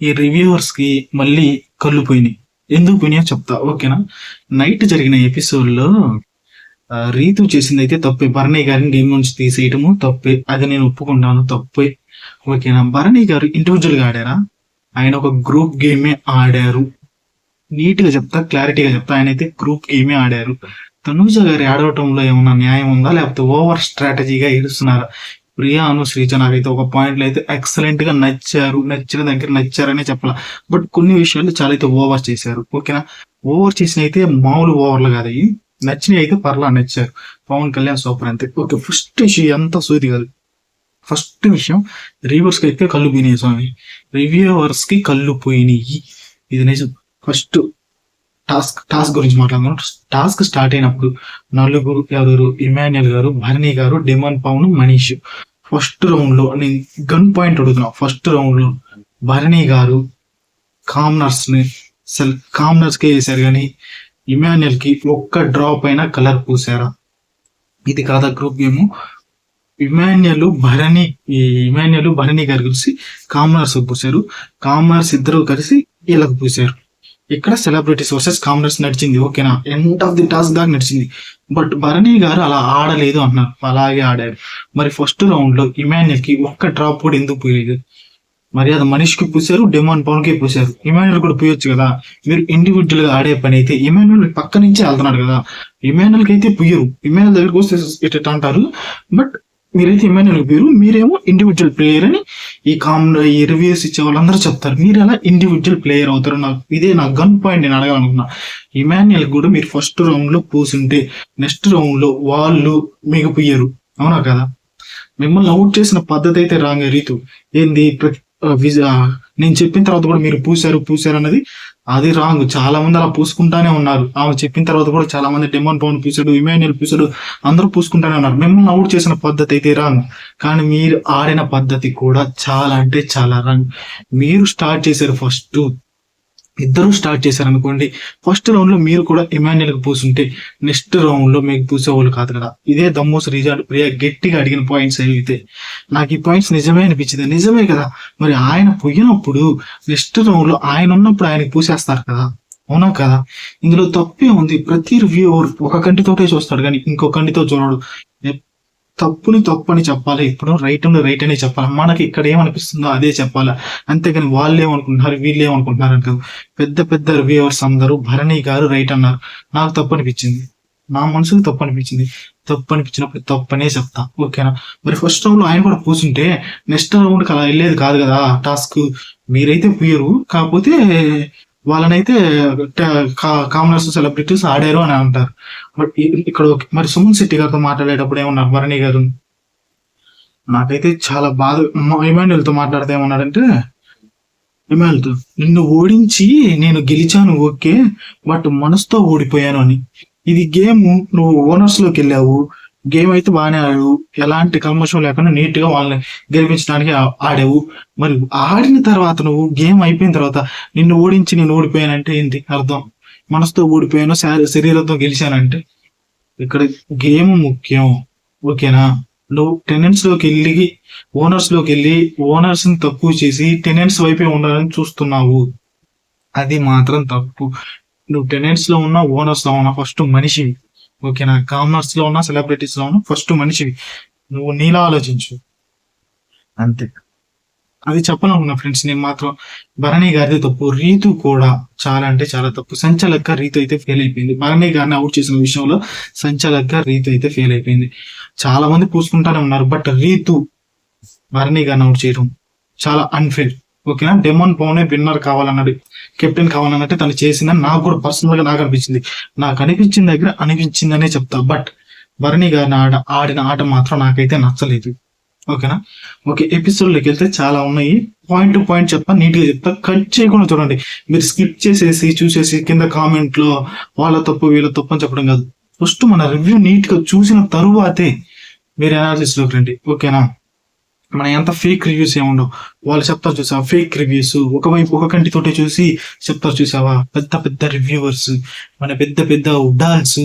ఈ రివ్యూవర్స్‌కి మళ్ళీ కళ్ళు పోయినాయి. ఎందుకు పోయినాయో చెప్తా. ఓకేనా? నైట్ జరిగిన ఎపిసోడ్‌లో రీతు చేసిందైతే తప్పే. భరణి గారిని గేమ్ నుంచి తీసేయటము తప్పే. అది నేను ఒప్పుకుంటాను. తప్పే. ఓకేనా? భరణి గారు ఇండివిడ్యువల్‌గా ఆడారా? ఆయన ఒక గ్రూప్ గేమే ఆడారు. నీట్‌గా చెప్తా, క్లారిటీగా చెప్తా. ఆయనైతే గ్రూప్ గేమే ఆడారు. తనూజ గారి ఆడవటంలో ఏమన్నా న్యాయం ఉందా? లేకపోతే ఓవర్ స్ట్రాటజీగా ఏడుస్తున్నారా? ప్రియా, శ్రీజ నాకైతే ఒక పాయింట్‌లో అయితే ఎక్సలెంట్‌గా నచ్చారు. నచ్చిన దగ్గర నచ్చారనే చెప్పాల. బట్ కొన్ని విషయాల్లో చాలా అయితే ఓవర్ చేశారు. ఓకేనా? ఓవర్ చేసినయితే మామూలు ఓవర్లు కాదయ్యి. నచ్చినవి అయితే పర్లా నచ్చారు. పవన్ కళ్యాణ్ సూపర్ అంతే. ఓకే, ఫస్ట్ ఇష్యూ ఎంత సూది కాదు. ఫస్ట్ విషయం రివ్యూవర్స్‌కి అయితే కళ్ళు పోయినాయి స్వామి. రివ్యూవర్స్‌కి కళ్ళు పోయినాయి. ఇది నిజం. ఫస్ట్ టాస్క్ గురించి మాట్లాడుతున్నాం. టాస్క్ స్టార్ట్ అయినప్పుడు నలుగురు ఎవరు ఇమాన్యుయల్ గారు, భరణి గారు, demon Pavan, Manish. First round లో నేను గన్ పాయింట్ అడుగుతున్నా. ఫస్ట్ రౌండ్ లో భరణి గారు కామ్నర్స్ కే వేశారు కానీ ఇమాన్యుయల్ కి ఒక్క డ్రాప్ అయినా కలర్ పూసారా? ఇది కాదా గ్రూప్ గేమ్? ఇమాన్యుయల్ భరణి గారు కలిసి కామనర్స్ పూసారు. కామనర్స్ ఇద్దరు కలిసి వీళ్ళకి పూసారు. ఇక్కడ సెలబ్రిటీస్ వర్సెస్ కామనర్స్ నడిచింది. ఓకేనా? ఎండ్ ఆఫ్ ది టాస్క్ దాకా నడిచింది. బట్ భరణి గారు అలా ఆడలేదు అంటున్నారు. అలాగే ఆడారు. మరి ఫస్ట్ రౌండ్ లో ఇమాన్యుయల్ కి ఒక్క డ్రాప్ కూడా ఎందుకు పోయలేదు? మరి అది మనీష్కి పూసారు, డెమాన్ పవన్ కి పూసారు. ఇమాన్యుయల్ కూడా పూయొచ్చు కదా. మీరు ఇండివిజువల్ గా ఆడే పని అయితే ఇమాన్యుయల్ పక్క నుంచే వెళ్తున్నాడు కదా. ఇమాన్యుయల్ కి అయితే పుయ్యరు. ఇమాన్యుయల్ దగ్గరకు వస్తే ఇట్ట అంటారు. బట్ మీరైతే ఇమాన్యుయల్ పేరు, మీరేమో ఇండివిజువల్ ప్లేయర్ అని ఈ రివ్యూస్ ఇచ్చే వాళ్ళందరూ చెప్తారు. మీరు ఎలా ఇండివిజువల్ ప్లేయర్ అవుతారు? ఇదే నా గన్ పాయింట్ నేను అడగాలనుకున్నా. ఇమాన్యుయల్ కూడా మీరు ఫస్ట్ రౌండ్ లో పూసుంటే నెక్స్ట్ రౌండ్ లో వాళ్ళు మీకు పుయ్యరు. అవునా కదా? మిమ్మల్ని అవుట్ చేసిన పద్ధతి అయితే రాంగ్. రీతు ఏంది నేను చెప్పిన తర్వాత కూడా మీరు పూసారు అన్నది అది రాంగ్. చాలా మంది అలా పూసుకుంటానే ఉన్నారు. ఆమె చెప్పిన తర్వాత కూడా చాలా మంది డెమాన్ పవన్ పూసాడు, ఇమాన్యుయల్ పూసాడు, అందరూ పూసుకుంటానే ఉన్నారు. మిమ్మల్ని అవుట్ చేసిన పద్ధతి అయితే రాంగ్. కానీ మీరు ఆడిన పద్ధతి కూడా చాలా అంటే చాలా రాంగ్. మీరు స్టార్ట్ చేశారు. ఇద్దరు స్టార్ట్ చేశారు అనుకోండి. ఫస్ట్ రౌండ్ లో మీరు కూడా ఇమాన్యుయల్ కి పూసుంటే నెక్స్ట్ రౌండ్ లో మీకు పూసేవాళ్ళు కాదు కదా. ఇదే దమ్మోస్ రిజల్ట్. ప్రియా గట్టిగా అడిగిన పాయింట్స్ అయితే నాకు ఈ పాయింట్స్ నిజమే అనిపించింది. నిజమే కదా. మరి ఆయన పోయినప్పుడు నెక్స్ట్ రౌండ్ లో ఆయన ఉన్నప్పుడు ఆయనకి పూసేస్తారు కదా. అవునా కదా? ఇందులో తప్పే ఉంది. ప్రతి రివ్యూవర్ ఒక కంటితోటే చూస్తాడు కానీ ఇంకో కంటితో చూడడు. తప్పుని తప్పు అని చెప్పాలి. ఇప్పుడు రైట్ అని చెప్పాలి. మనకి ఇక్కడ ఏమనిపిస్తుందో అదే చెప్పాలి. అంతేగాని వాళ్ళు ఏమనుకుంటున్నారు, వీళ్ళు ఏమనుకుంటున్నారు అని కాదు. పెద్ద రివ్యూవర్స్ అందరూ భరణి గారు రైట్ అన్నారు. నాకు తప్పు అనిపించింది. నా మనసుకు తప్పు అనిపించింది. తప్పు అనిపించినప్పుడు తప్పనే చెప్తా. ఓకేనా? మరి ఫస్ట్ రౌండ్ లో ఆయన కూడా పూసుంటే నెక్స్ట్ రౌండ్ కి అలా వెళ్ళేది కాదు కదా టాస్క్. మీరైతే పోయారు. కాకపోతే వాళ్ళనైతే కామనర్స్, సెలబ్రిటీస్ ఆడారు అని అంటారు. బట్ ఇక్కడ మరి సుమన్ శెట్టి గారితో మాట్లాడేటప్పుడు ఏమన్నారు భరణి గారు? నాకైతే చాలా బాధ. ఇమాన్యుయల్ తో మాట్లాడితే ఏమన్నాడంటే, ఇమాన్యుయల్ తో నిన్ను ఓడించి నేను గెలిచాను ఓకే, బట్ మనసుతో ఓడిపోయాను అని. ఇది గేమ్. నువ్వు ఓనర్స్ లోకి వెళ్ళావు. గేమ్ అయితే బాగానే ఆడావు. ఎలాంటి కల్మషం లేకుండా నీట్ గా వాళ్ళని గెలిపించడానికి ఆడావు. మరి ఆడిన తర్వాత నువ్వు గేమ్ అయిపోయిన తర్వాత నిన్ను ఓడించి నేను ఓడిపోయానంటే ఏంటి అర్థం? మనసుతో ఓడిపోయాను, శరీరంతో గెలిచానంటే. ఇక్కడ గేమ్ ముఖ్యం. ఓకేనా? నువ్వు టెనెంట్స్ లోకి వెళ్ళి ఓనర్స్ ని తక్కువ చేసి టెనెంట్స్ వైపే ఉండాలని చూస్తున్నావు. అది మాత్రం తప్పు. నువ్వు టెనెంట్స్ లో ఉన్నా, ఓనర్స్ లో ఉన్నా ఫస్ట్ మనిషివి. ఓకేనా? కామనర్స్ లో ఉన్నా, సెలబ్రిటీస్ లో ఉన్నా ఫస్ట్ మనిషివి. నువ్వు నీలా ఆలోచించు అంతే. అది చెప్పాలనుకున్నా ఫ్రెండ్స్. నేను మాత్రం భరణి గారిది తప్పు. రీతు కూడా చాలా అంటే చాలా తప్పు. సంచాలక రీతు అయితే ఫెయిల్ అయిపోయింది. భరణి గారిని అవుట్ చేసిన విషయంలో సంచాలక రీతు అయితే ఫెయిల్ అయిపోయింది. చాలా మంది పూసుకుంటానే ఉన్నారు. బట్ రీతు భరణి గారిని అవుట్ చేయడం చాలా అన్ఫేర్. ఓకేనా? డెమాన్ పవన్ విన్నర్ కావాలన్నాడు, కెప్టెన్ కావాలన్నట్టు తను చేసిందని నాకు కూడా పర్సనల్ గా నాకు అనిపించింది. నాకు అనిపించిన దగ్గర అనిపించిందనే చెప్తా. బట్ భరణి గారిని ఆడిన ఆట మాత్రం నాకైతే నచ్చలేదు. ఓకేనా? ఓకే, ఎపిసోడ్ లోకి వెళ్తే చాలా ఉన్నాయి. పాయింట్ టు పాయింట్ చెప్తా, నీట్ గా చెప్తా. కట్ చేయకుండా చూడండి. మీరు స్కిప్ చేసేసి చూసేసి కింద కామెంట్ లో వాళ్ళ తప్పు వీళ్ళ తప్పు అని చెప్పడం కాదు. ఫస్ట్ మన రివ్యూ నీట్ గా చూసిన తరువాతే మీరు అనాలిసిస్ లోకి రండి. ఓకేనా? మన ఎంత ఫేక్ రివ్యూస్ ఏముండవు. వాళ్ళు చెప్తారు చూసావా ఫేక్ రివ్యూస్, ఒకవైపు ఒక కంటితోటే చూసి చెప్తారు చూసావా పెద్ద రివ్యూవర్స్, మన పెద్ద ఉడాల్స్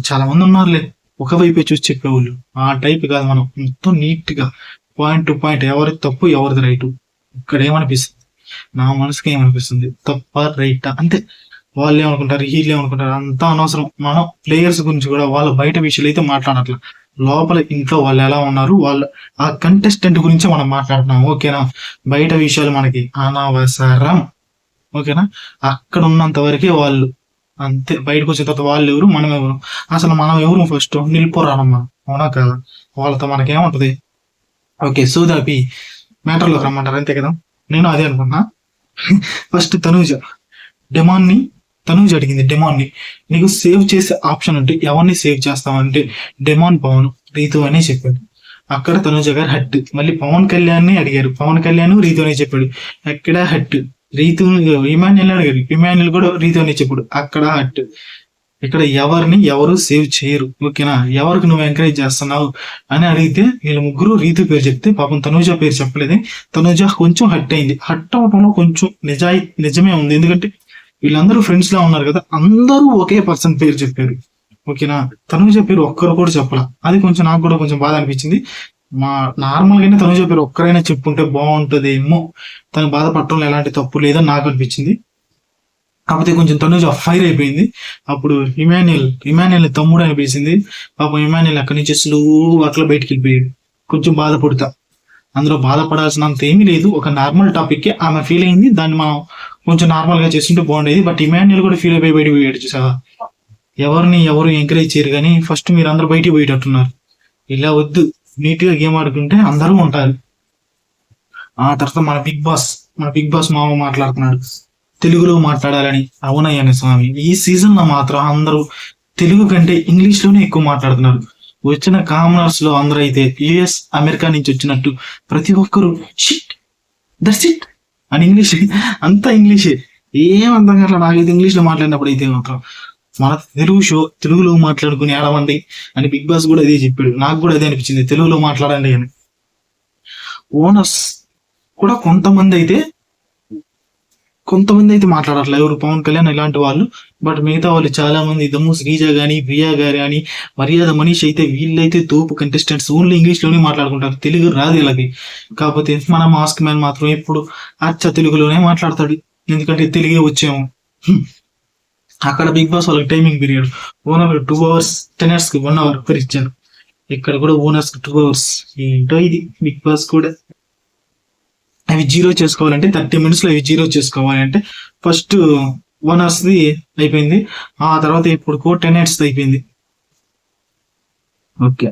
చాలా మంది ఉన్నారులే. ఒకవైపే చూసి చెప్పేవాళ్ళు. ఆ టైప్ కాదు మనం. మొత్తం నీట్ గా పాయింట్ టు పాయింట్ ఎవరిది తప్పు ఎవరిది రైట్. ఇక్కడ ఏమనిపిస్తుంది, నా మనసుకి ఏమనిపిస్తుంది, తప్ప రైటా అంతే. వాళ్ళు ఏమనుకుంటారు, వీళ్ళు ఏమనుకుంటారు, అంతా అనవసరం. మనం ప్లేయర్స్ గురించి కూడా వాళ్ళ బయట విషయాలు అయితే మాట్లాడట్లా, లోపల ఇంట్లో వాళ్ళు ఎలా ఉన్నారు, వాళ్ళు ఆ కంటెస్టెంట్ గురించి మనం మాట్లాడుతున్నాం. ఓకేనా, బయట విషయాలు మనకి అనవసరం. ఓకేనా, అక్కడ ఉన్నంత వరకే వాళ్ళు, అంతే. బయటకు వచ్చిన తర్వాత వాళ్ళు ఎవరు, మనం ఎవరు, అసలు మనం ఎవరు ఫస్ట్ నిలిపోరానమ్మా. అవునా కదా, వాళ్ళతో మనకేముంటది. ఓకే, సోదాపి మ్యాటర్లోకి రమ్మంటారు, అంతే కదా. నేను అదే అనుకున్నా. ఫస్ట్ తనూజ్ అడిగింది డెమాన్ని, నీకు సేవ్ చేసే ఆప్షన్ ఉంటే ఎవరిని సేవ్ చేస్తావంటే డెమాన్, పవన్, రీతు అని చెప్పాడు. అక్కడ తనూజ గారు హట్. మళ్ళీ పవన్ కళ్యాణ్ అడిగారు, పవన్ కళ్యాణ్ రీతు అని చెప్పాడు. అక్కడ హట్. రీతు ఇమాన్యుల్ అడిగారు, ఇమాన్యుల్ కూడా రీతు అని చెప్పాడు. అక్కడ హట్. ఇక్కడ ఎవరిని ఎవరు సేవ్ చేయరు. ఓకేనా, ఎవరికి నువ్వు ఎంకరేజ్ చేస్తున్నావు అని అడిగితే వీళ్ళు ముగ్గురు రీతు పేరు చెప్తే పాపం తనూజ పేరు చెప్పలేదు. తనూజ కొంచెం హట్ అయింది. హట్ అవడంలో కొంచెం నిజమే ఉంది, ఎందుకంటే వీళ్ళందరూ ఫ్రెండ్స్ లా ఉన్నారు కదా, అందరూ ఒకే పర్సన్ పేరు చెప్పారు. ఓకేనా, తనూజ పేరు ఒక్కరు కూడా చెప్పాల. అది కొంచెం నాకు కూడా కొంచెం బాధ అనిపించింది. నార్మల్ గానే తనూజ పేరు ఒక్కరైనా చెప్పుంటే బాగుంటదేమో, తను బాధపడటంలో ఎలాంటి తప్పు లేదని నాకు అనిపించింది. కాకపోతే కొంచెం తనూజ ఫైర్ అయిపోయింది. అప్పుడు ఇమాన్యుల్ తమ్ముడు అనిపించింది. పాపం ఇమాన్యుల్ అక్కడి నుంచి స్లో అట్లా బయటికి వెళ్ళిపోయాడు. కొంచెం బాధపడతా, అందులో బాధపడాల్సినంత ఏమీ లేదు. ఒక నార్మల్ టాపిక్ ఆమె ఫీల్ అయింది, దాన్ని మనం కొంచెం నార్మల్ గా చేస్తుంటే బాగుండేది. బట్ ఇమాన్యుల్ కూడా ఫీల్ అయిపోయి బయట పోయాడు. చూసావా, ఎవరిని ఎవరు ఎంకరేజ్ చేయరు, కానీ ఫస్ట్ మీరు అందరూ బయటికి పోయేటట్టున్నారు. ఇలా వద్దు, నీట్ గా గేమ్ ఆడుకుంటే అందరూ ఉంటారు. ఆ తర్వాత మన బిగ్ బాస్ మామ మాట్లాడుతున్నాడు, తెలుగులో మాట్లాడాలని. అవునయ్యాను స్వామి, ఈ సీజన్ లో మాత్రం అందరూ తెలుగు కంటే ఇంగ్లీష్ లోనే ఎక్కువ మాట్లాడుతున్నారు. వచ్చిన కామనర్స్ లో అందరూ అయితే యుఎస్, అమెరికా నుంచి వచ్చినట్టు ప్రతి ఒక్కరు షిట్, దట్స్ ఇట్ అని ఇంగ్లీష్, అంతా ఇంగ్లీషే. ఏం అర్థం కావట్లేదు నాకైతే ఇంగ్లీష్ లో మాట్లాడినప్పుడు అయితే మాత్రం. మన తెలుగు షో తెలుగులో మాట్లాడుకుని ఆడమండి అని బిగ్ బాస్ కూడా అదే చెప్పాడు. నాకు కూడా అదే అనిపించింది, తెలుగులో మాట్లాడండి అని. ఓనర్స్ కూడా కొంతమంది అయితే మాట్లాడట్లేదు, ఎవరు పవన్ కళ్యాణ్ ఇలాంటి వాళ్ళు. బట్ మిగతా వాళ్ళు చాలా మంది, దమ్ము శ్రీజ గాని, ప్రియా గారి కానీ, మర్యాద మనీష్ అయితే, వీళ్ళైతే తోపు కంటెస్టెంట్స్, ఓన్లీ ఇంగ్లీష్ లోనే మాట్లాడుకుంటారు, తెలుగు రాదు వీళ్ళకి. కాకపోతే మన మాస్క్ మ్యాన్ మాత్రం ఎప్పుడు అచ్చ తెలుగులోనే మాట్లాడతాడు, ఎందుకంటే తెలుగే వచ్చాము. అక్కడ బిగ్ బాస్ వాళ్ళకి టైమింగ్ పీరియడ్, ఓనర్ 2 hours, టెనర్స్ కి 1 hour ఇచ్చారు. ఇక్కడ కూడా ఓనర్స్ కి 2 hours. ఏంటో ఇది బిగ్ బాస్ కూడా. అవి 0 చేసుకోవాలంటే 30 minutes లో అవి 0 చేసుకోవాలి అంటే ఫస్ట్ 1 hours అయిపోయింది, ఆ తర్వాత ఇప్పుడు 10 minutes అయిపోయింది. ఓకే,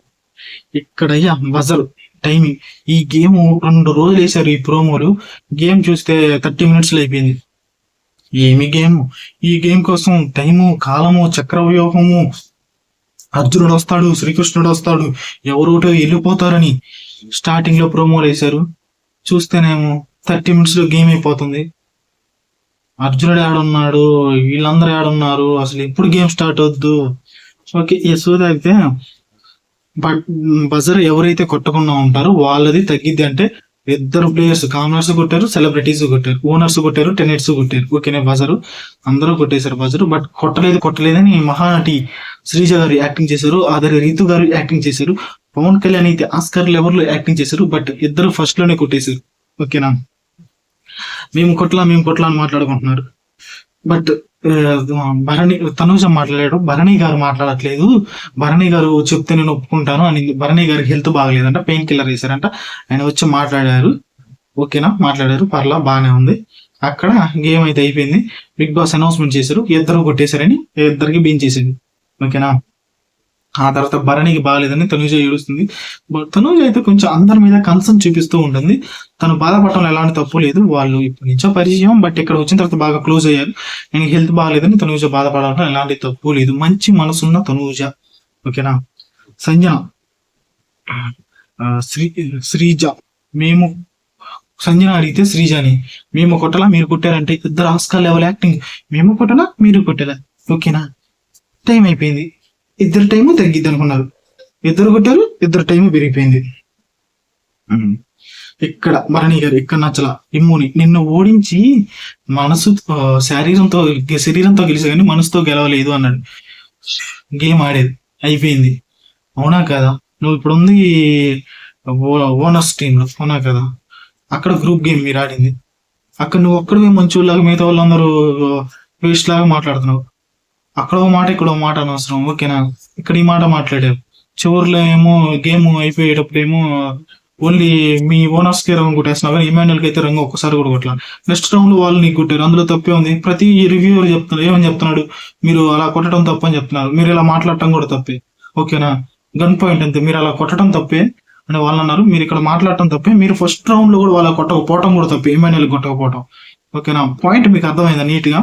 ఇక్కడ బజర్ టైమింగ్. ఈ గేమ్ 2 రోజులు వేసారు ఈ ప్రోమోలు. గేమ్ చూస్తే 30 minutes లో అయిపోయింది. ఏమి గేమ్, ఈ గేమ్ కోసం టైము, కాలము, చక్రవ్యూహము, అర్జునుడు వస్తాడు, శ్రీకృష్ణుడు వస్తాడు, ఎవరోటో వెళ్ళిపోతారని స్టార్టింగ్ లో ప్రోమోలు వేశారు. చూస్తేనేమో 30 minutes లో గేమ్ అయిపోతుంది. అర్జునుడు ఆడున్నాడు, వీళ్ళందరూ ఆడున్నారు, అసలు ఎప్పుడు గేమ్ స్టార్ట్ అవుద్దు. ఓకే, ఈ సోద అయితే బజర్ ఎవరైతే కొట్టకుండా ఉంటారో వాళ్ళది తగ్గిద్ది. అంటే 2 players, కామనర్స్ కొట్టారు, సెలబ్రిటీస్ కొట్టారు, ఓనర్స్ కొట్టారు, టెనెట్స్ కొట్టారు. ఓకేనే, బజరు అందరూ కొట్టేశారు బజరు. బట్ కొట్టలేదని మహానటి శ్రీజ గారు యాక్టింగ్ చేశారు, అదర్ రీతు గారు యాక్టింగ్ చేశారు, పవన్ కళ్యాణ్ అయితే ఆస్కర్ లెవెల్ లో యాక్టింగ్ చేశారు. బట్ ఇద్దరు ఫస్ట్ లోనే కొట్టేశారు. ఓకేనా, మేము కొట్లా అని మాట్లాడుకుంటున్నారు. బట్ తనూజ మాట్లాడాడు, భరణి గారు మాట్లాడట్లేదు. భరణి గారు చెప్తే నేను ఒప్పుకుంటాను అని. భరణి గారికి హెల్త్ బాగలేదంట, పెయిన్ కిల్లర్ వేశారంట, ఆయన వచ్చి మాట్లాడారు. ఓకేనా, మాట్లాడారు, పర్లా బాగానే ఉంది. అక్కడ గేమ్ అయితే అయిపోయింది. బిగ్ బాస్ అనౌన్స్మెంట్ చేశారు, ఇద్దరు కొట్టేశారని, ఇద్దరికి బీన్ చేసింది. ఓకేనా, ఆ తర్వాత భరణికి బాగాలేదని తనూజ ఏడుస్తుంది. బట్ తనూజ అయితే కొంచెం అందరి మీద కన్సర్న్ చూపిస్తూ ఉంటుంది. తను బాధపడటంలో ఎలాంటి తప్పు లేదు, వాళ్ళు ఇప్పటి నుంచో పరిచయం, బట్ ఇక్కడ వచ్చిన తర్వాత బాగా క్లోజ్ అయ్యారు. నేను హెల్త్ బాగాలేదని తనూజ బాధపడటం ఎలాంటి తప్పు లేదు, మంచి మనసున్న తనూజ. ఓకేనా, సంజన, శ్రీజ, మేము సంజన అడిగితే శ్రీజని, మేము కొట్టలా మీరు కొట్టారంటే, ఇద్దరు ఆస్కార్ లెవెల్ యాక్టింగ్, మేము కొట్టలా మీరు కొట్టలా. ఓకేనా, టైం అయిపోయింది, ఇద్దరు టైము తగ్గిద్ది అనుకున్నారు, ఇద్దరు కొట్టారు, ఇద్దరు టైము పెరిగిపోయింది. ఇక్కడ భరణి గారు ఇక్కడ నచ్చల, ఇమ్ముని నిన్ను ఓడించి మనసు శరీరంతో గెలిచా కానీ మనసుతో గెలవలేదు అన్నాడు. గేమ్ ఆడేది అయిపోయింది, అవునా కదా. నువ్వు ఇప్పుడు ఉంది ఓనర్స్ టీమ్ లో, అవునా కదా. అక్కడ గ్రూప్ గేమ్ మీరు ఆడింది, అక్కడ నువ్వు ఒక్కడివే మంచోళ్ళలాగా మిగతా వాళ్ళందరూ వేస్ట్ లాగా మాట్లాడుతున్నావు. అక్కడ ఒక మాట ఇక్కడ ఒక మాట అనవసరం, ఓకేనా? ఇక్కడ ఈ మాట మాట్లాడావు, చివరిలో ఏమో గేమ్ అయిపోయేటప్పుడు ఏమో ఓన్లీ మీ ఓనర్స్ కి రంగు కొట్టేస్తున్నావు, కానీ ఇమాన్యుల్ కి అయితే రంగు ఒక్కసారి కూడా కొట్టలా. నెక్స్ట్ రౌండ్ లో వాళ్ళు నీకు కొట్టారు, అందులో తప్పే ఉంది. ప్రతి రివ్యూవర్ చెప్తున్నారు, ఏమని చెప్తున్నాడు, మీరు అలా కొట్టడం తప్పని చెప్తున్నారు, మీరు ఇలా మాట్లాడటం కూడా తప్పే, ఓకేనా? గన్ పాయింట్ అంతే, మీరు అలా కొట్టడం తప్పే అని వాళ్ళు అన్నారు, మీరు ఇక్కడ మాట్లాడటం తప్పే, మీరు ఫస్ట్ రౌండ్ లో కూడా వాళ్ళ కొట్టకపోవటం కూడా తప్పే, ఇమాన్యుల్ కొట్టకపోవటం, ఓకేనా? పాయింట్ మీకు అర్థమైందా నీట్ గా?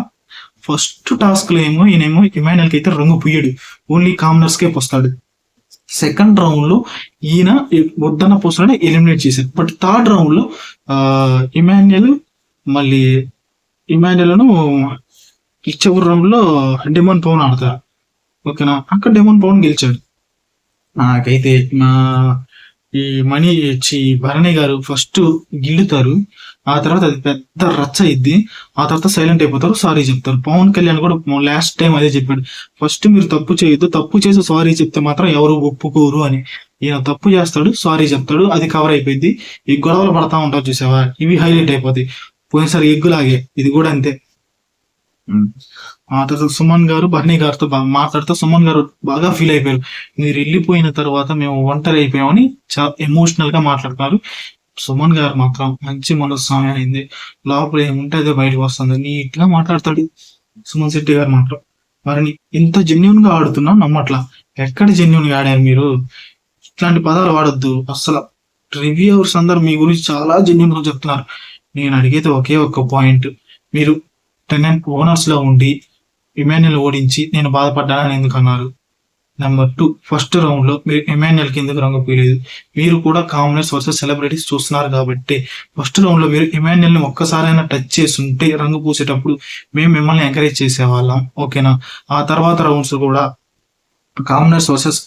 ఫస్ట్ టాస్క్ లో ఏమో ఈయనేమో ఇమాన్యుల్ కి అయితే రంగు పుయ్యడు, ఓన్లీ కామనర్స్ కే పోస్తాడు. సెకండ్ రౌండ్ లో ఈయన వద్దన్న పోస్టులని ఎలిమినేట్ చేశారు. బట్ థర్డ్ రౌండ్ లో ఇమాన్యుల్ మళ్ళీ ఇమాన్యుల్ను చివరి రౌండ్ లో డెమన్ పవన్ ఆడతారు, ఓకేనా? అక్కడ డెమన్ పవన్ గెలిచాడు. నాకైతే ఈ మనీ ఇచ్చి భరణి గారు ఫస్ట్ గిల్లుతారు, ఆ తర్వాత అది పెద్ద రచ్చ అయింది, ఆ తర్వాత సైలెంట్ అయిపోతారు, సారీ చెప్తారు. పవన్ కళ్యాణ్ కూడా లాస్ట్ టైం అదే చెప్పాడు, ఫస్ట్ మీరు తప్పు చేయొద్దు, తప్పు చేసి సారీ చెప్తే మాత్రం ఎవరు ఒప్పుకోరు అని. ఈయన తప్పు చేస్తాడు, సారీ చెప్తాడు, అది కవర్ అయిపోయింది. ఈ గొడవలు పడతా ఉంటారు చూసావా, ఇవి హైలైట్ అయిపోతాయి. పోయినసారి ఎగ్గులాగే ఇది కూడా అంతే. ఆ తర్వాత సుమన్ గారు భరణి గారితో మాట్లాడుతూ సుమన్ గారు బాగా ఫీల్ అయిపోయారు, మీరు వెళ్ళిపోయిన తర్వాత మేము ఒంటరి అయిపోయామని చాలా ఎమోషనల్ గా మాట్లాడుతున్నారు. సుమన్ గారు మాత్రం మంచి మనస్వామి అయింది, లోపల ఏముంటే అదే బయటకు వస్తుంది, నీట్ గా మాట్లాడతాడు సుమన్ శెట్టి గారు మాత్రం. మరి ఇంత జెన్యున్ గా ఆడుతున్నా నమ్మట్లా, ఎక్కడ జెన్యున్ గా ఆడారు మీరు? ఇట్లాంటి పదాలు వాడొద్దు అస్సలు. రివ్యూవర్స్ అందరు మీ గురించి చాలా జెన్యున్ గా చెప్తున్నారు. నేను అడిగేది ఒకే ఒక్క పాయింట్, మీరు టెనెంట్ ఓనర్స్ లో ఉండి ఇమాన్యుల్ ఓడించి నేను బాధపడ్డానని ఎందుకు అన్నారు? నెంబర్ 2, ఫస్ట్ రౌండ్ లో మీరు ఇమాన్యుల్ కి ఎందుకు రంగు పోయలేదు? మీరు కూడా కామనర్స్ వర్సెస్ సెలబ్రిటీస్ చూస్తున్నారు కాబట్టి ఫస్ట్ రౌండ్ లో మీరు ఇమాన్యుల్ ని ఒక్కసారైనా టచ్ చేసి ఉంటే రంగు పూసేటప్పుడు మేము మిమ్మల్ని ఎంకరేజ్ చేసేవాళ్ళం, ఓకేనా? ఆ తర్వాత రౌండ్స్ కూడా కామనర్స్ వర్సెస్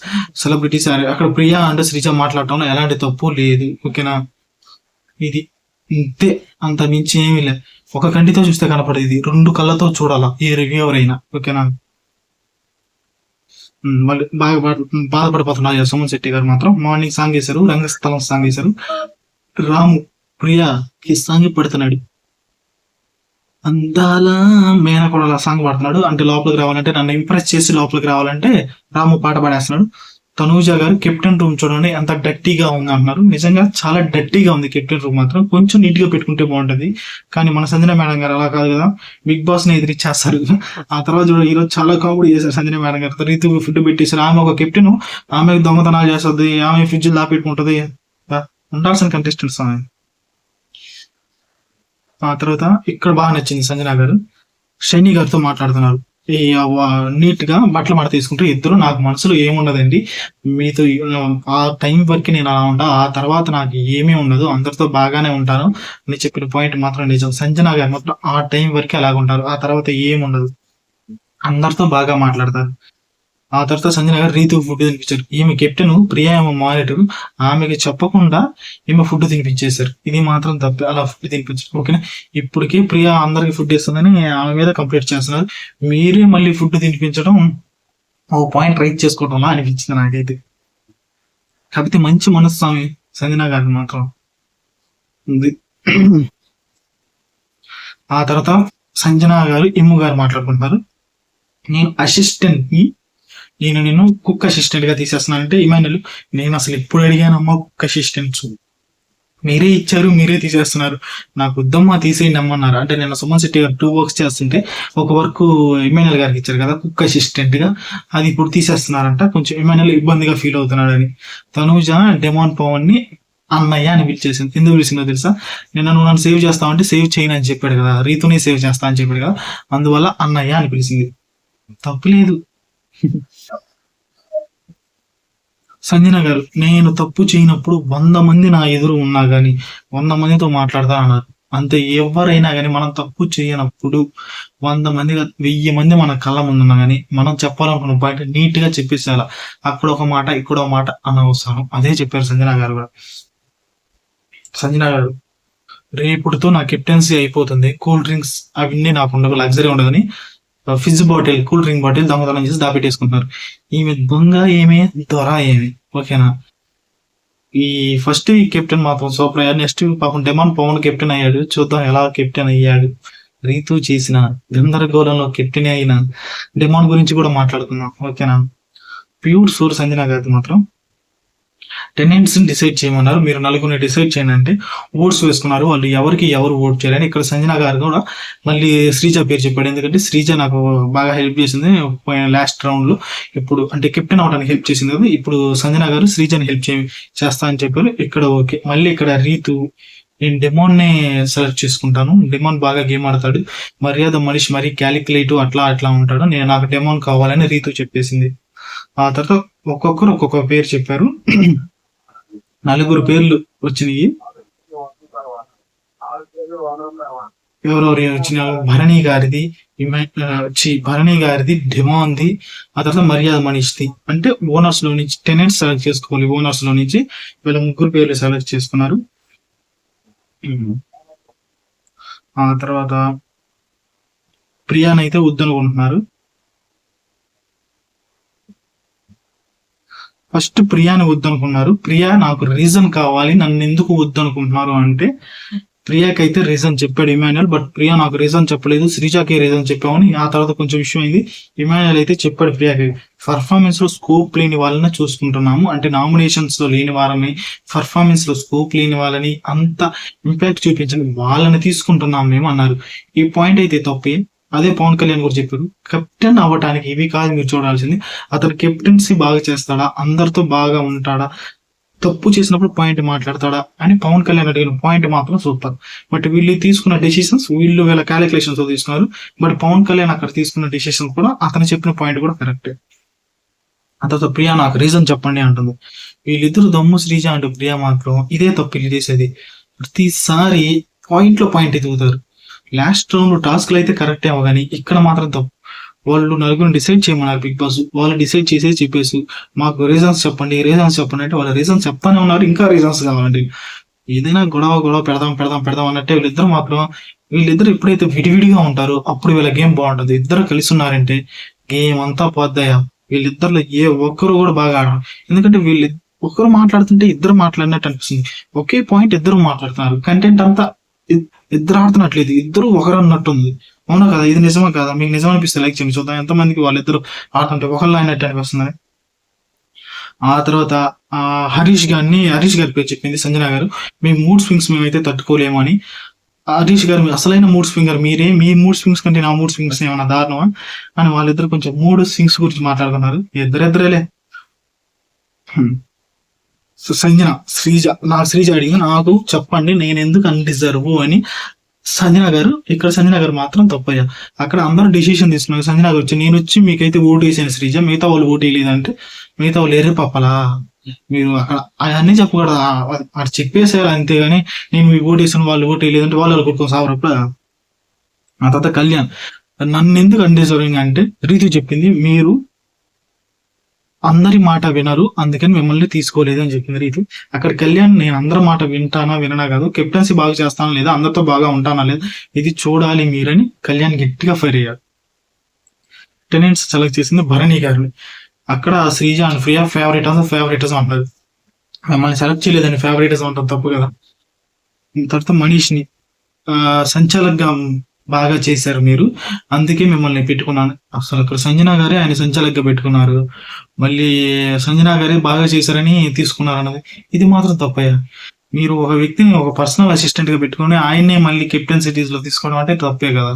సెలబ్రిటీస్, అక్కడ ప్రియా అండ్ శ్రీజ మాట్లాడటంలో ఎలాంటి తప్పు లేదు, ఓకేనా? ఇది ఇంతే, అంత మించి ఏమీ లేదు. ఒక కంటితో చూస్తే కనపడేది, 2 కళ్ళతో చూడాలా ఏ రివ్యూవర్ అయినా, ఓకేనా? మళ్ళీ బాగా బాధపడిపోతున్నారు సుమన్ శెట్టి గారు మాత్రం. మార్నింగ్ సాంగ్ వేశారు, రంగస్థలం సాంగ్ వేశారు, రాము ప్రియా ఈ సాంగ్ పడుతున్నాడు, అందాల మేనకోడల సాంగ్ పాడుతున్నాడు. అంటే లోపలికి రావాలంటే, నన్ను ఇంప్రెస్ చేసి లోపలికి రావాలంటే రాము పాట పాడేస్తున్నాడు. తనూజ గారు కెప్టెన్ రూమ్ చూడండి ఎంత డర్టీగా ఉంది అంటున్నారు, నిజంగా చాలా డర్టీగా ఉంది కెప్టెన్ రూమ్ మాత్రం, కొంచెం నీట్ గా పెట్టుకుంటే బాగుంటది. కానీ మన సంజన మేడం గారు అలా కాదు కదా, బిగ్ బాస్ ని ఎదిరిచ్చేస్తారు. ఆ తర్వాత ఈరోజు చాలా కామెడీ చేశారు సంజన మేడం గారు, రీతు ఫుడ్ పెట్టేశారు, ఆమె ఒక కెప్టెన్, ఆమె దొంగతనాలు చేస్తుంది, ఆమె ఫ్రిడ్జ్ దాపెట్టుకుంటది, ఉండాల్సిన కంటెస్టెంట్స్ ఆమె. ఆ తర్వాత ఇక్కడ బాగా నచ్చింది సంజన గారు షైనీ గారితో మాట్లాడుతున్నారు, ఈ నీట్ గా బట్టలు మడ తీసుకుంటే ఇద్దరు, నాకు మనసులో ఏముండదండి మీతో, ఆ టైం వరకు నేను అలా ఉంటా, ఆ తర్వాత నాకు ఏమీ ఉండదు, అందరితో బాగానే ఉంటాను అని చెప్పిన పాయింట్ మాత్రం నిజం. సంజన గారు మాత్రం ఆ టైం వరకు అలాగ ఉంటారు, ఆ తర్వాత ఏముండదు, అందరితో బాగా మాట్లాడతారు. ఆ తర్వాత సంజన గారు రీతు ఫుడ్ తినిపించారు, ఈమె కెప్టెన్, ప్రియా ఏమో మానిటర్, ఆమెకి చెప్పకుండా ఈమె ఫుడ్ తినిపించేశారు, ఇది మాత్రం తప్పే, అలా ఫుడ్ తినిపించారు, ఓకేనా? ఇప్పటికీ ప్రియా అందరికి ఫుడ్ ఇస్తుందని ఆమె మీద కంప్లైంట్ చేస్తున్నారు, మీరే మళ్ళీ ఫుడ్ తినిపించడం ఓ పాయింట్ రైట్ చేసుకోవడంలా అనిపించింది నాకైతే. కాకపోతే మంచి మనస్వామి సంజన గారి మాత్రం ఉంది. ఆ తర్వాత సంజన గారు ఇమ్ము గారు మాట్లాడుకుంటున్నారు, నేను అసిస్టెంట్ ని, నేను కుక్ అసిస్టెంట్ గా తీసేస్తున్నానంటే ఇమాన్యుల్, నేను అసలు ఎప్పుడు అడిగానమ్మా కుక్ అసిస్టెంట్స్, మీరే ఇచ్చారు, మీరే తీసేస్తున్నారు, నాకు వద్దమ్మా తీసేయండి అమ్మన్నారు. అంటే నేను సుమన్ శెట్టి గారు 2 వర్క్స్ చేస్తుంటే ఒక వర్క్ ఇమాన్యుల్ గారికి ఇచ్చారు కదా కుక్ అసిస్టెంట్ గా, అది ఇప్పుడు తీసేస్తున్నారంట, కొంచెం ఇమాన్యుల్ ఇబ్బందిగా ఫీల్ అవుతున్నాడు అని. తనూజ డెమాన్ పవన్ ని అన్నయ్య అని పిలిచేసింది, ఎందుకు పిలిచిందో తెలుసా? నువ్వు నన్ను సేవ్ చేస్తావంటే సేవ్ చేయను అని చెప్పాడు కదా, రీతుని సేవ్ చేస్తా అని చెప్పాడు కదా, అందువల్ల అన్నయ్య అని పిలిచింది, తప్పులేదు. సంజన గారు, నేను తప్పు చేయనప్పుడు 100 మంది నా ఎదురు ఉన్నా గానీ 100 మందితో మాట్లాడతా అన్నారు, అంతే. ఎవరైనా కానీ మనం తప్పు చేయనప్పుడు 100 మంది 1000 మంది మన కళ్ళ ముందున్నా కానీ మనం చెప్పాలనుకున్న పాయింట్ నీట్ గా చెప్పేసేయాల, అక్కడ ఒక మాట ఇక్కడ ఒక మాట అనవసరం, అదే చెప్పారు సంజన గారు కూడా. సంజన గారు, రేపుడుతో నా కెప్టెన్సీ అయిపోతుంది, కూల్ డ్రింక్స్ అవన్నీ నాకు ఉండవు, లగ్జరీ ఉండదని fizz bottle, cool drink bottle దొంగతనం చేసి దాపెట్టేసుకుంటున్నారు. ఈమె దొంగ ఏమే, దొర ఏమి, ఓకేనా? ఈ ఫస్ట్ వీక్ కెప్టెన్ మాత్రం సూపర్ అయ్యాడు. నెక్స్ట్ వీక్ పాపం డెమాన్ పవన్ కెప్టెన్ అయ్యాడు. చూద్దాం ఎలా కెప్టెన్ అయ్యాడు. రీతు చేసిన గందరగోళంలో కెప్టెన్ అయిన డెమాన్ గురించి కూడా మాట్లాడుకుందాం, ఓకేనా. ప్యూర్ సోర్స్ సంజన గారికి మాత్రం టెనెంట్స్ డిసైడ్ చేయమన్నారు. మీరు నలుగురిని డిసైడ్ చేయండి అంటే ఓట్స్ వేసుకున్నారు. వాళ్ళు ఎవరు ఓట్ చేయాలని. ఇక్కడ సంజన గారు కూడా మళ్ళీ శ్రీజ పేరు చెప్పాడు. ఎందుకంటే శ్రీజ నాకు బాగా హెల్ప్ చేసింది లాస్ట్ రౌండ్ లో. ఇప్పుడు అంటే కెప్టెన్ అవడానికి హెల్ప్ చేసింది కదా. ఇప్పుడు సంజన గారు శ్రీజని హెల్ప్ చేస్తా అని చెప్పారు. ఇక్కడ ఓకే. మళ్ళీ ఇక్కడ రీతు, నేను డెమాన్ నే సెలెక్ట్ చేసుకుంటాను. డెమాన్ బాగా గేమ్ ఆడతాడు, మర్యాద మనిషి, మరీ క్యాలిక్యులేట్ అట్లా ఉంటాడు. నాకు డెమాన్ కావాలని రీతు చెప్పేసింది. ఆ తర్వాత ఒక్కొక్కరు ఒక్కొక్క పేరు చెప్పారు. 4 పేర్లు వచ్చినాయి. ఎవరెవరు వచ్చిన భరణి గారిది, డెమాన్ది, ఆ తర్వాత మర్యాద మనిషిది. అంటే ఓనర్స్ లో నుంచి టెనెంట్స్ సెలెక్ట్ చేసుకోవాలి. ఓనర్స్ లో నుంచి వీళ్ళ 3 పేర్లు సెలెక్ట్ చేసుకున్నారు. ఆ తర్వాత ప్రియానైతే వద్దనుకుంటున్నారు. ఫస్ట్ ప్రియాని వద్దనుకున్నారు. ప్రియా నాకు రీజన్ కావాలి, నన్ను ఎందుకు వద్దనుకుంటున్నారు అంటే ప్రియాకైతే రీజన్ చెప్పాడు ఇమాన్యుయల్. బట్ ప్రియా నాకు రీజన్ చెప్పలేదు, శ్రీజాకి రీజన్ చెప్పామని. ఆ తర్వాత కొంచెం విషయం అయింది. ఇమాన్యుయల్ అయితే చెప్పాడు ప్రియాకి, పర్ఫార్మెన్స్ లో స్కోప్ లేని వాళ్ళని చూసుకుంటున్నాము. అంటే నామినేషన్స్ లో లేని వారని, పర్ఫార్మెన్స్ లో స్కోప్ లేని వాళ్ళని, అంత ఇంపాక్ట్ చూపించండి వాళ్ళని తీసుకుంటున్నాం మేము అన్నారు. ఈ పాయింట్ అయితే తప్పే. అదే పవన్ కళ్యాణ్ కూడా చెప్పారు, కెప్టెన్ అవ్వటానికి ఇవి కాదు మీరు చూడాల్సింది, అతను కెప్టెన్సీ బాగా చేస్తాడా, అందరితో బాగా ఉంటాడా, తప్పు చేసినప్పుడు పాయింట్ మాట్లాడతాడా అని పవన్ కళ్యాణ్ అడిగిన పాయింట్ మాత్రం సూపర్. బట్ వీళ్ళు తీసుకున్న డెసిషన్స్ వీళ్ళ క్యాలిక్యులేషన్స్ తో తీసుకున్నారు. బట్ పవన్ కళ్యాణ్ అక్కడ తీసుకున్న డెసిషన్స్ కూడా అతను చెప్పిన పాయింట్ కూడా కరెక్టే. ఆ తర్వాత ప్రియా నాకు రీజన్ చెప్పండి అంటుంది. వీళ్ళిద్దరు దమ్ము శ్రీజ అంటూ ప్రియా మాత్రం ఇదే తప్పు వీళ్ళు చేసేది. ప్రతిసారి పాయింట్ ఎదుగుతారు. లాస్ట్ రౌండ్ టాస్క్లు అయితే కరెక్టే అవ్వగాని ఇక్కడ మాత్రం తప్పు. వాళ్ళు 4 డిసైడ్ చేయమన్నారు బిగ్ బాస్. వాళ్ళు డిసైడ్ చేసేది చెప్పేసి మాకు రీజన్స్ చెప్పండి అంటే వాళ్ళ రీజన్స్ చెప్తానే ఉన్నారు. ఇంకా రీజన్స్ కావాలండి. ఏదైనా గొడవ పెడదాం అన్నట్టే వీళ్ళిద్దరు ఎప్పుడైతే విడివిడిగా ఉంటారో అప్పుడు వీళ్ళ గేమ్ బాగుంటుంది. ఇద్దరు కలిసి ఉన్నారంటే గేమ్ అంతా పోద్దాయా. వీళ్ళిద్దరిలో ఏ ఒక్కరు కూడా బాగా ఆడరు. ఎందుకంటే వీళ్ళు ఒక్కరు మాట్లాడుతుంటే ఇద్దరు మాట్లాడినట్టు అనిపిస్తుంది. ఒకే పాయింట్ ఇద్దరు మాట్లాడుతున్నారు. కంటెంట్ అంతా ఇద్దరు ఆడుతున్నట్లేదు, ఇద్దరు ఒకరు అన్నట్టుంది. అవునా కదా? ఇది నిజమా కదా? మీకు నిజం అనిపిస్తే లైక్ చేయండి. చూద్దాం ఎంతమందికి వాళ్ళిద్దరు ఆడుతుంటే ఒకళ్ళు అయినట్టు అనిపిస్తుంది. ఆ తర్వాత హరీష్ గారి పేరు చెప్పింది సంజన గారు. మీ మూడ్ స్వింగ్స్ మేమైతే తట్టుకోలేము అని. హరీష్ గారు అసలైన మూడ్ స్వింగర్ మీరే, మీ మూడ్ స్వింగ్స్ కంటే నా మూడ్ స్వింగ్స్ ఏమన్నా దారుణమా అని వాళ్ళిద్దరు కొంచెం మూడ్ స్వింగ్స్ గురించి మాట్లాడుకున్నారు. ఇద్దరేలే. శ్రీజ అడిగి నాకు చెప్పండి నేను ఎందుకు అన్డిజర్వ్ అని సంజన గారు మాత్రం తప్పయ్యా. అక్కడ అందరూ డిసిషన్ తీసుకున్నారు. సంజన గారు వచ్చి నేను వచ్చి మీకైతే ఓటు వేసాను శ్రీజ, మిగతా వాళ్ళు ఓటు వేయలేదంటే మిగతా వాళ్ళు ఎర్రి పప్పలా మీరు అక్కడ అవన్నీ చెప్పకూడదు. అక్కడ చెప్పేసారు అంతేగాని నేను మీ ఓటు వేసాను వాళ్ళు ఓటు వేయలేదంటే వాళ్ళు కొట్టుకో సావరప్పుడు. ఆ తర్వాత కళ్యాణ్ నన్ను ఎందుకు అన్డిజర్వింగ్ అంటే రీతి చెప్పింది మీరు అందరి మాట వినరు అందుకని మిమ్మల్ని తీసుకోలేదు అని చెప్పింది రీతి. అక్కడ కళ్యాణ్ నేను అందరి మాట విననా కాదు, కెప్టెన్సీ బాగా చేస్తానా లేదా, అందరితో బాగా ఉంటానా లేదా, ఇది చూడాలి మీరని కళ్యాణ్ గట్టిగా ఫైర్ అయ్యాడు. టెనెంట్స్ సెలెక్ట్ చేసింది భరణి గారిని. అక్కడ Sreeja and free of favouritism అంటారు. మిమ్మల్ని సెలెక్ట్ చేయలేదని ఫేవరెటిజం అంటారు, తప్పు కదా. తర్వాత మనీష్ని సంచాలకుగా బాగా చేశారు మీరు, అందుకే మిమ్మల్ని పెట్టుకున్నాను. అసలు అక్కడ సంజన గారే ఆయన సంచాలకుగా పెట్టుకున్నారు, మళ్ళీ సంజన గారే బాగా చేశారని తీసుకున్నారు అన్నది ఇది మాత్రం తప్పయ్యా. మీరు ఒక వ్యక్తిని ఒక పర్సనల్ అసిస్టెంట్ గా పెట్టుకుని ఆయన్నే మళ్ళీ కెప్టెన్ సిటీస్ లో తీసుకోవడం అంటే తప్పే కదా.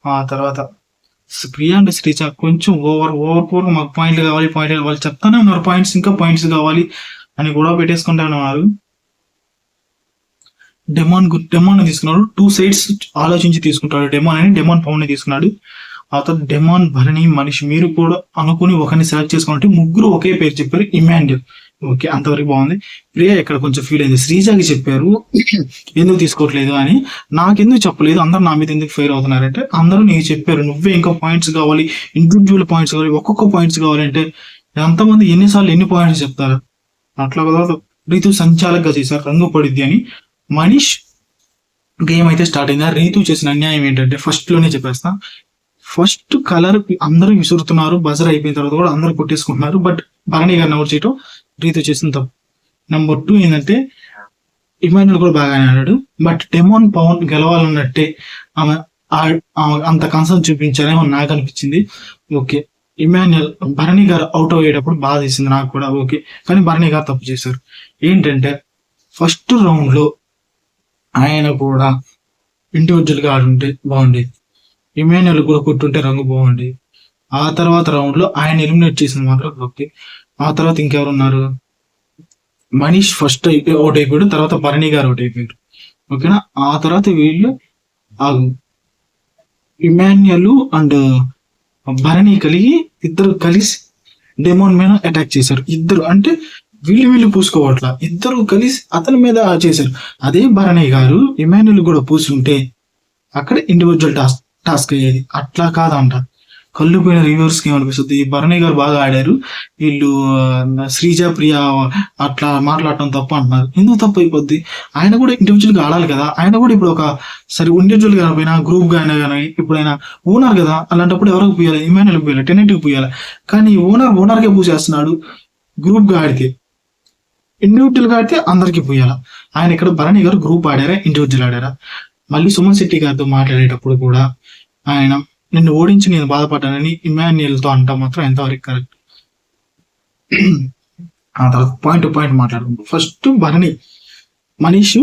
ఆ తర్వాత ప్రియా అండ్ శ్రీజ కొంచెం ఓవర్ మాకు పాయింట్లు కావాలి వాళ్ళు చెప్తానే ఉన్నారు పాయింట్స్, ఇంకా పాయింట్స్ కావాలి అని గొడవ పెట్టేసుకుంటా ఉన్నారు. డెమాన్ తీసుకున్నాడు. 2 సైడ్స్ ఆలోచించి తీసుకుంటాడు డెమాన్ పవన్ ని తీసుకున్నాడు. ఆ తర్వాత డెమాన్ భరణి మనిషి మీరు కూడా అనుకుని ఒకరిని సెలెక్ట్ చేసుకున్నట్టు ముగ్గురు ఒకే పేరు చెప్పారు, ఇమాన్యుయల్. ఓకే, అంతవరకు బాగుంది. ప్రియా ఇక్కడ కొంచెం ఫీల్ అయింది. శ్రీజాకి చెప్పారు ఎందుకు తీసుకోవట్లేదు అని, నాకెందుకు చెప్పలేదు, అందరు నా మీద ఎందుకు ఫెయిల్ అవుతున్నారంటే అందరూ నీకు చెప్పారు, నువ్వే ఇంకా పాయింట్స్ కావాలి, ఇండివిజువల్ పాయింట్స్ కావాలి, ఒక్కొక్క పాయింట్స్ కావాలంటే ఎంతమంది ఎన్నిసార్లు ఎన్ని పాయింట్స్ చెప్తారు. అట్లా కదా రీతు సంచాలకుగా చేశారు రంగు పడిద్ది అని. మనీష్ గేమ్ అయితే స్టార్ట్ అయింది. రీతు చేసిన అన్యాయం ఏంటంటే ఫస్ట్ లోనే చెప్పేస్తా, ఫస్ట్ కలర్ అందరూ విసురుతున్నారు, బజర్ అయిపోయిన తర్వాత కూడా అందరూ కొట్టేసుకుంటున్నారు. బట్ భరణి గారిని అవుట్ చేయటం రీతు చేసిన తప్పు. నెంబర్ 2 ఏంటంటే ఇమాన్యుల్ కూడా బాగానే ఆడాడు, బట్ డెమోన్ పవన్ గెలవాలన్నట్టే ఆమె అంత కన్సర్న్ చూపించారేమో నాకు అనిపించింది. Okay, Emmanuel Bharani garu out అయ్యేటప్పుడు బాధ చేసింది నాకు కూడా. ఓకే, కానీ భరణి గారు తప్పు చేశారు. ఏంటంటే ఫస్ట్ రౌండ్ లో ఆయన కూడా ఇండివిజువల్ గా ఆడుంటే బాగుండేది, ఇమాన్యుల్ కూడా కొట్టుంటే రంగు బాగుండేది. ఆ తర్వాత రౌండ్ లో ఆయన ఎలిమినేట్ చేసింది మాత్రం ఓకే. ఆ తర్వాత ఇంకెవరు ఉన్నారు, మనీష్ ఫస్ట్ అవుట్ అయిపోయాడు, తర్వాత భరణి గారు అవుట్ అయిపోయాడు. ఓకేనా, ఆ తర్వాత వీళ్ళు ఇమాన్యుల్ అండ్ భరణి ఇద్దరు కలిసి డెమోన్ మీద అటాక్ చేశారు. ఇద్దరు అంటే వీళ్ళు పూసుకోవట్లా, ఇద్దరు కలిసి అతని మీద చేశారు. అదే భరణి గారు ఇమాన్యుల్ కూడా పూసుంటే అక్కడ ఇండివిజువల్ టాస్క్ అయ్యేది. అట్లా కాదంట, కళ్ళు పోయిన రివ్యూర్స్ కి ఏమనిపిస్తుంది, భరణి గారు బాగా ఆడారు, వీళ్ళు శ్రీజ ప్రియ అట్లా మాట్లాడటం తప్పు అంటున్నారు. ఎందుకు తప్పు అయిపోద్ది? ఆయన కూడా ఇండివిజువల్ గా ఆడాలి కదా. ఆయన కూడా ఇప్పుడు ఒక సరే ఇండివిజువల్ గా పోయినా గ్రూప్ గా అయినా కానీ ఇప్పుడు ఆయన ఓనర్ కదా, అలాంటప్పుడు ఎవరికి పోయాలి? ఇమాన్యుల్ పోయాలి, టెనెట్కి పోయాలి. కానీ ఓనర్ కే పూసేస్తున్నాడు. గ్రూప్ గా ఆడితే, ఇండివిజువల్ గా ఆడితే అందరికి పోయాలా. ఆయన ఇక్కడ భరణి గారు గ్రూప్ ఆడారా, ఇండివిజువల్ ఆడారా? మళ్ళీ సుమన్ శెట్టి గారితో మాట్లాడేటప్పుడు కూడా ఆయన నిన్ను ఓడించి నేను బాధపడ్డానని ఇమాన్యుల్ తో అంటా మాత్రం ఎంతవరకు కరెక్ట్? ఆ తర్వాత పాయింట్ టు పాయింట్ మాట్లాడుకుంటాం. ఫస్ట్ భరణి మనీష్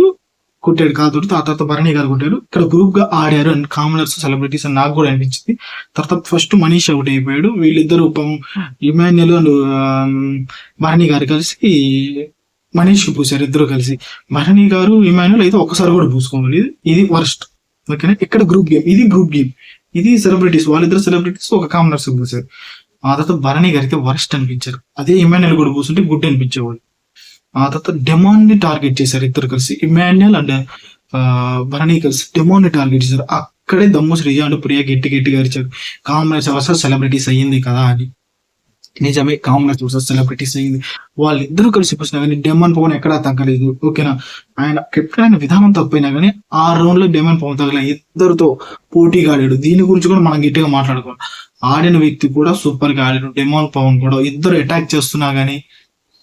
కొట్టాడు కాదు, ఆ తర్వాత భరణి గారు కొట్టారు. ఇక్కడ గ్రూప్ గా ఆడారు అండ్ కామనర్స్ సెలబ్రిటీస్ అని నాకు కూడా అనిపించింది. తర్వాత ఫస్ట్ మనీష్ అవుట్ అయిపోయాడు. వీళ్ళిద్దరు ఇమాన్యుల్ అండ్ భరణి గారు కలిసి మనీష్ కి పూసారు, ఇద్దరు కలిసి. భరణి గారు ఇమాన్యుల్ అయితే ఒక్కసారి కూడా పూసుకోవాలి. ఇది వర్స్ట్. ఓకేనా, ఇక్కడ గ్రూప్ గేమ్, ఇది గ్రూప్ గేమ్, ఇది సెలబ్రిటీస్, వాళ్ళిద్దరు సెలబ్రిటీస్ ఒక కామనర్స్ పూసారు. ఆ తర్వాత భరణి గారికి వర్స్ట్ అనిపించారు. అదే ఇమాన్యుల్ కూడా పూసుంటే గుడ్ అనిపించేవాళ్ళు. ఆ తర్వాత డెమోన్ ని టార్గెట్ చేశారు ఇద్దరు కలిసి, ఇమాన్యుల్ అండ్ భరణి కలిసి డెమోన్ ని టార్గెట్ చేశారు. అక్కడే దమ్ము శ్రీజ అండ్ ప్రియ గట్టిగా అరిచారు, కామనర్స్ వర్సెస్ సెలబ్రిటీస్ అయ్యింది కదా అని. నిజమే, కామనర్స్ వర్సెస్ సెలబ్రిటీస్ అయ్యింది. వాళ్ళిద్దరూ కలిసి పూసినా కానీ డెమోన్ పవన్ ఎక్కడా తగ్గలేదు. ఓకేనా, ఆయన కెప్టెన్ అయిన విధానం తప్పైనా కానీ ఆ రౌండ్ లో డెమోన్ పవన్ తగ్గలే, ఇద్దరితో పోటీగా ఆడాడు. దీని గురించి కూడా మనం గట్టిగా మాట్లాడుకోవాలి. ఆడిన వ్యక్తి కూడా సూపర్ గా ఆడాడు. డెమోన్ పవన్ కూడా ఇద్దరు అటాక్ చేస్తున్నా గానీ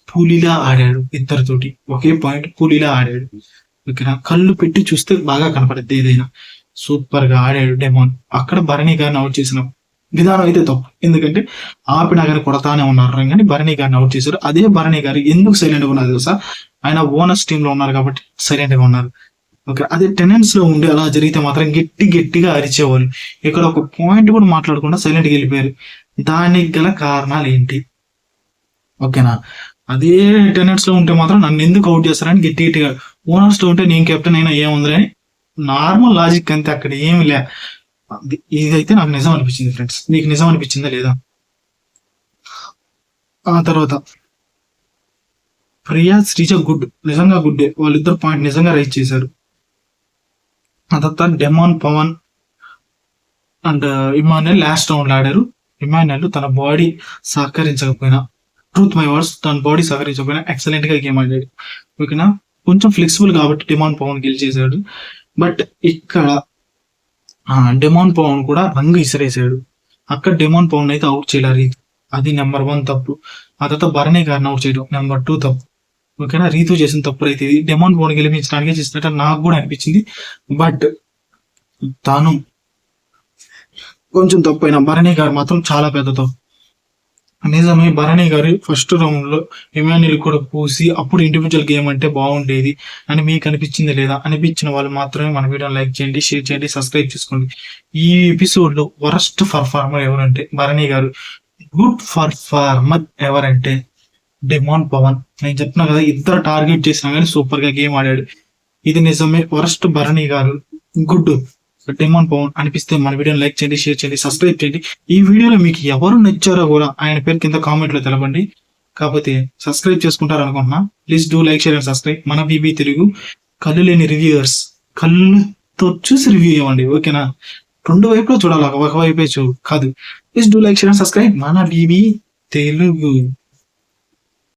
పులిలా ఆడాడు. ఇద్దరితోటి ఒకే పాయింట్ పులిలా ఆడాడు. ఓకేనా, కళ్ళు పెట్టి చూస్తే బాగా కనపడద్ది ఏదైనా. సూపర్ గా ఆడాడు డెమోన్. అక్కడ భరణి గారిని అవుట్ చేసిన విధానం అయితే తప్పు, ఎందుకంటే ఆపినా గారిని కొడతానే ఉన్నారు కానీ భరణి గారిని అవుట్ చేశారు. అదే భరణి గారు ఎందుకు సైలెంట్ గా ఉన్నారు తెలుసా? ఆయన ఓనర్స్ టీమ్ లో ఉన్నారు కాబట్టి సైలెంట్ గా ఉన్నారు. ఓకే, అదే టెనెంట్స్ లో ఉండి అలా జరిగితే మాత్రం గట్టిగా అరిచేవాళ్ళు. ఇక్కడ ఒక పాయింట్ కూడా మాట్లాడకుండా సైలెంట్ గా వెళ్ళిపోయారు. దానికి గల కారణాలు ఏంటి? ఓకేనా, అదే టెనెంట్స్ లో ఉంటే మాత్రం నన్ను ఎందుకు అవుట్ చేస్తారని గట్టిగా, ఓనర్స్ లో ఉంటే నేను కెప్టెన్ అయినా ఏముంది అని నార్మల్ లాజిక్ అంతే, అక్కడ ఏమి లే. ఇదైతే నాకు నిజం అనిపించింది ఫ్రెండ్స్. మీకు నిజం అనిపించిందా లేదా? ఆ తర్వాత ప్రియా శ్రీజ గుడ్, నిజంగా గుడ్డే. వాళ్ళిద్దరు పాయింట్ నిజంగా రైజ్ చేశారు. ఆ తర్వాత demon Pavan and Emmanuel last round ఆడారు. ఇమాన్యుల్ తన బాడీ సహకరించకపోయినా, ట్రూత్ మై వర్డ్స్, తన బాడీ సహకరించకపోయినా ఎక్సలెంట్ గా గేమ్ ఆడాడు. ఓకేనా, కొంచెం ఫ్లెక్సిబుల్ కాబట్టి డెమోన్ పవన్ గెలిచేశాడు. బట్ ఇక్కడ డెమోన్ పవన్ కూడా రంగు ఇసిరేసాడు. అక్కడ డెమోన్ పవన్ అయితే అవుట్ చేయలేరు, అది నెంబర్ 1 తప్పు. ఆ తర్వాత భరణి గారిని అవుట్ చేయడం నెంబర్ 2 తప్పు. ఓకేనా, రీతు చేసిన తప్పు అయితే ఇది డెమోన్ పవన్ గెలిపించడానికి చేసినట్టు నాకు కూడా అనిపించింది. బట్ తాను కొంచెం తప్పు అయినా భరణి గారు మాత్రం చాలా పెద్ద తప్పు. నిజమే, భరణి గారు ఫస్ట్ రౌండ్ లో ఇమాన్యుల్ కూడా పూసి అప్పుడు ఇండివిజువల్ గేమ్ అంటే బాగుండేది అని మీకు అనిపించింది లేదా? అనిపించిన వాళ్ళు మాత్రమే మన వీడియోని లైక్ చేయండి, షేర్ చేయండి, సబ్స్క్రైబ్ చేసుకోండి. ఈ ఎపిసోడ్ లో వరస్ట్ పర్ఫార్మర్ ఎవరంటే భరణి గారు, గుడ్ పర్ఫార్మర్ ఎవరంటే డెమోన్ పవన్. నేను చెప్తున్నా కదా, ఇద్దరు టార్గెట్ చేసినా కానీ సూపర్ గా గేమ్ ఆడాడు. ఇది నిజమే, worst Bharani garu, good demon Pawan అనిపిస్తే మన వీడియోని లైక్ చేయండి, షేర్ చేయండి, సబ్స్క్రైబ్ చేయండి. ఈ వీడియోలో మీకు ఎవరు నచ్చారో కూడా ఆయన పేరు కింద కామెంట్ లో తెలపండి. కాకపోతే సబ్స్క్రైబ్ చేసుకుంటారు అనుకుంటున్నా. Please do like, share and subscribe. మన బీబీ తెలుగు కళ్ళు లేని రివ్యూయర్స్, కళ్ళుతో చూసి రివ్యూ ఇవ్వండి. ఓకేనా, 2 వైపులో చూడాలి, ఒక వైపే కాదు. Please do like, share and subscribe. మన బీబీ తెలుగు.